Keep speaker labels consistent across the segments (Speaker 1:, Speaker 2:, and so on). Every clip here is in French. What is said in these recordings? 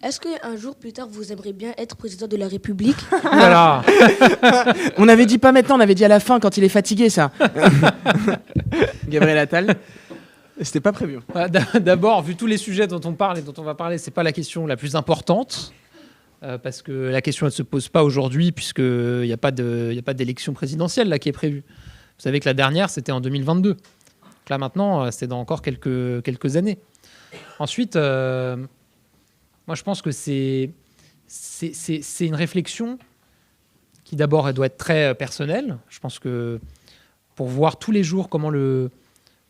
Speaker 1: Est-ce qu'un jour plus tard, vous aimeriez bien être président de la République?
Speaker 2: Voilà.
Speaker 3: On avait dit pas maintenant, on avait dit à la fin quand il est fatigué, ça. Gabriel Attal. C'était pas prévu.
Speaker 2: D'abord, vu tous les sujets dont on parle et dont on va parler, c'est pas la question la plus importante. Parce que la question, elle ne se pose pas aujourd'hui, puisqu'il n'y a pas d'élection présidentielle là, qui est prévue. Vous savez que la dernière, c'était en 2022. Donc là, maintenant, c'est dans encore quelques années. Ensuite, moi, je pense que c'est une réflexion qui, d'abord, elle doit être très personnelle. Je pense que pour voir tous les jours comment le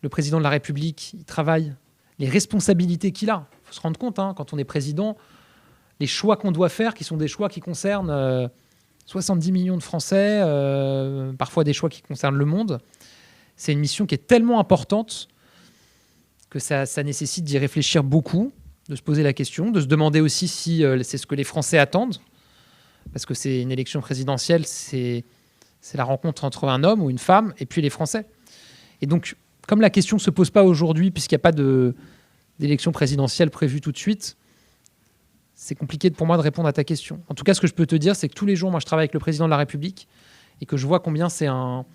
Speaker 2: président de la République il travaille, les responsabilités qu'il a, il faut se rendre compte, quand on est président, les choix qu'on doit faire, qui sont des choix qui concernent 70 millions de Français, parfois des choix qui concernent le monde, c'est une mission qui est tellement importante que ça nécessite d'y réfléchir beaucoup, de se poser la question, de se demander aussi si c'est ce que les Français attendent, parce que c'est une élection présidentielle, c'est la rencontre entre un homme ou une femme et puis les Français. Et donc, comme la question ne se pose pas aujourd'hui, puisqu'il n'y a pas d'élection présidentielle prévue tout de suite, c'est compliqué pour moi de répondre à ta question. En tout cas, ce que je peux te dire, c'est que tous les jours, moi, je travaille avec le président de la République et que je vois combien c'est une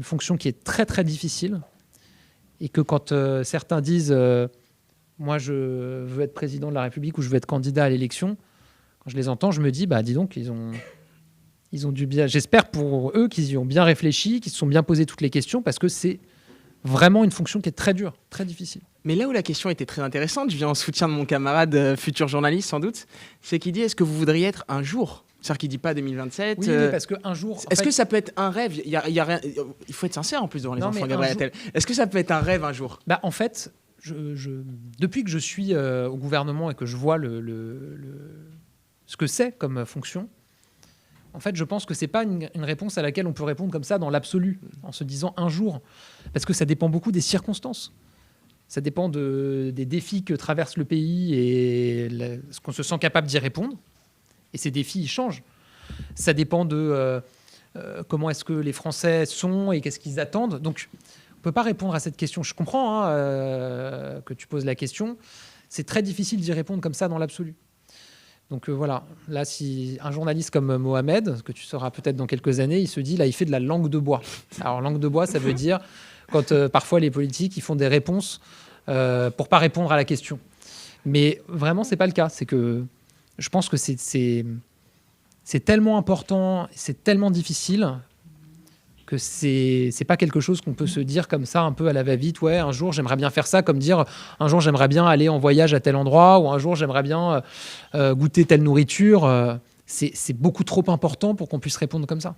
Speaker 2: fonction qui est très, très difficile. Et que quand certains disent moi, je veux être président de la République ou je veux être candidat à l'élection, quand je les entends, je me dis, dis donc, ils ont dû bien... J'espère pour eux qu'ils y ont bien réfléchi, qu'ils se sont bien posé toutes les questions, parce que c'est vraiment une fonction qui est très dure, très difficile.
Speaker 3: Mais là où la question était très intéressante, je viens en soutien de mon camarade, futur journaliste sans doute, c'est qu'il dit est-ce que vous voudriez être un jour? C'est-à-dire qu'il dit pas 2027.
Speaker 2: Oui, mais parce qu'un jour...
Speaker 3: Est-ce que ça peut être un rêve? Il y a rien... Il faut être sincère en plus devant les enfants, Gabriel Attal. Est-ce que ça peut être un rêve un jour?
Speaker 2: En fait, depuis que je suis au gouvernement et que je vois ce que c'est comme fonction, en fait, je pense que c'est pas une réponse à laquelle on peut répondre comme ça dans l'absolu, en se disant un jour. Parce que ça dépend beaucoup des circonstances. Ça dépend des défis que traverse le pays et ce qu'on se sent capable d'y répondre. Et ces défis, ils changent. Ça dépend de comment est-ce que les Français sont et qu'est-ce qu'ils attendent. Donc, on ne peut pas répondre à cette question. Je comprends que tu poses la question. C'est très difficile d'y répondre comme ça dans l'absolu. Donc voilà, là, si un journaliste comme Mohamed, que tu sauras peut-être dans quelques années, il se dit, là, il fait de la langue de bois. Alors, langue de bois, ça veut dire quand parfois les politiques, ils font des réponses pour pas répondre à la question. Mais vraiment, c'est pas le cas. C'est que je pense que c'est tellement important, c'est tellement difficile que c'est pas quelque chose qu'on peut se dire comme ça un peu à la va-vite. Ouais, un jour j'aimerais bien faire ça, comme dire un jour j'aimerais bien aller en voyage à tel endroit, ou un jour j'aimerais bien goûter telle nourriture. C'est beaucoup trop important pour qu'on puisse répondre comme ça.